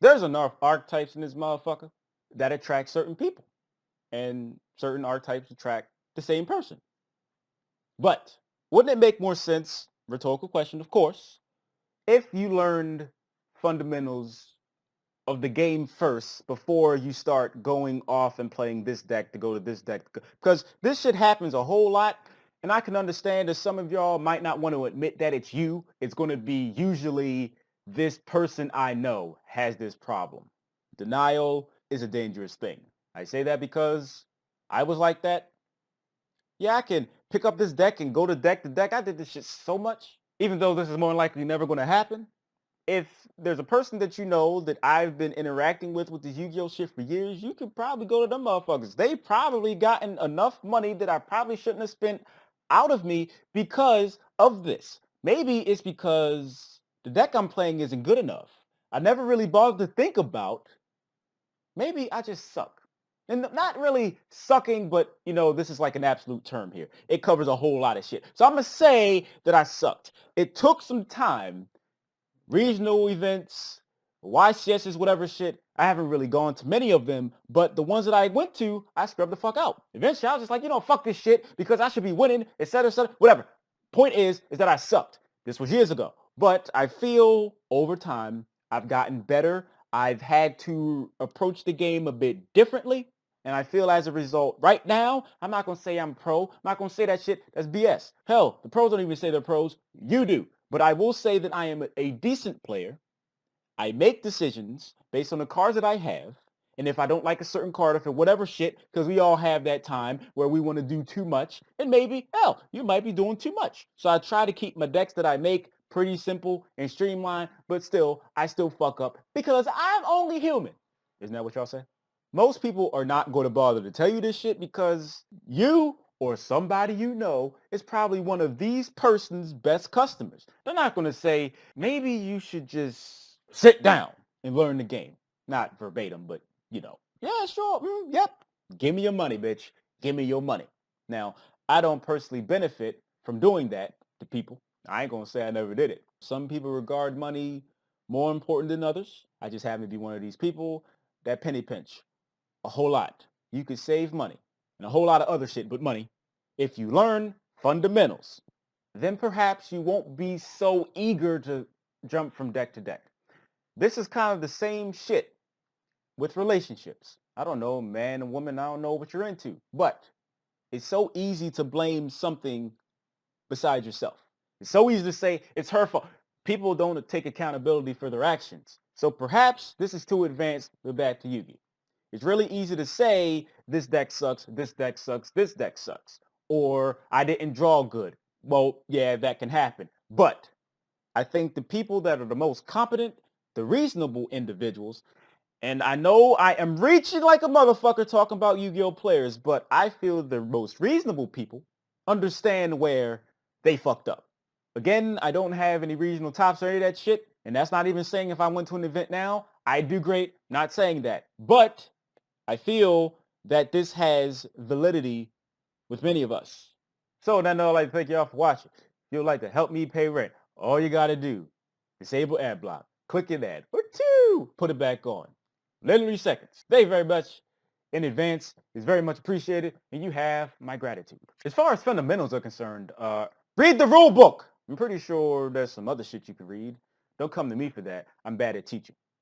There's enough archetypes in this motherfucker that attract certain people, and certain archetypes attract the same person. But wouldn't it make more sense, rhetorical question, of course, if you learned fundamentals of the game first before you start going off and playing this deck to go to this deck? Because this shit happens a whole lot, and I can understand that some of y'all might not want to admit that it's you. It's going to be usually this person I know has this problem. Denial is a dangerous thing. I say that because I was like that. Yeah, I can pick up this deck and go to deck to deck. I did this shit so much, even though this is more likely never going to happen. If there's a person that you know that I've been interacting with this Yu-Gi-Oh shit for years, you could probably go to them motherfuckers. They probably gotten enough money that I probably shouldn't have spent out of me because of this. Maybe it's because the deck I'm playing isn't good enough. I never really bothered to think about. Maybe I just suck. And not really sucking, but this is like an absolute term here. It covers a whole lot of shit. So I'm going to say that I sucked. It took some time, regional events, YCSs, whatever shit. I haven't really gone to many of them, but the ones that I went to, I scrubbed the fuck out. Eventually, I was just like, fuck this shit because I should be winning, etc., whatever. Point is that I sucked. This was years ago, but I feel over time I've gotten better. I've had to approach the game a bit differently, and I feel as a result, right now, I'm not going to say I'm pro. I'm not going to say that shit. That's BS. Hell, the pros don't even say they're pros. You do. But I will say that I am a decent player. I make decisions based on the cards that I have. And if I don't like a certain card or for whatever shit, because we all have that time where we want to do too much, and maybe, hell, you might be doing too much. So I try to keep my decks that I make pretty simple and streamlined, but still, I still fuck up because I'm only human. Isn't that what y'all say? Most people are not going to bother to tell you this shit because you or somebody you know is probably one of these person's best customers. They're not going to say, maybe you should just sit down and learn the game. Not verbatim, but yeah, sure, yep. Give me your money, bitch. Give me your money. Now, I don't personally benefit from doing that to people. I ain't going to say I never did it. Some people regard money more important than others. I just happen to be one of these people that penny pinch a whole lot. You could save money and a whole lot of other shit but money if you learn fundamentals. Then perhaps you won't be so eager to jump from deck to deck. This is kind of the same shit with relationships. I don't know, man and woman, I don't know what you're into, but it's so easy to blame something besides yourself. It's so easy to say it's her fault. People don't take accountability for their actions. So perhaps this is too advanced. We're back to Yugi. It's really easy to say this deck sucks, this deck sucks, this deck sucks. Or I didn't draw good. Well, yeah, that can happen. But I think the people that are the most competent, the reasonable individuals, and I know I am reaching like a motherfucker talking about Yu-Gi-Oh players, but I feel the most reasonable people understand where they fucked up. Again, I don't have any regional tops or any of that shit, and that's not even saying if I went to an event now, I'd do great. Not saying that. But I feel that this has validity with many of us. So then I'd like to thank y'all for watching. If you'd like to help me pay rent, all you gotta do, disable ad block, click an ad, or two, put it back on. Literally seconds. Thank you very much in advance. It's very much appreciated, and you have my gratitude. As far as fundamentals are concerned, read the rule book. I'm pretty sure there's some other shit you can read. Don't come to me for that. I'm bad at teaching.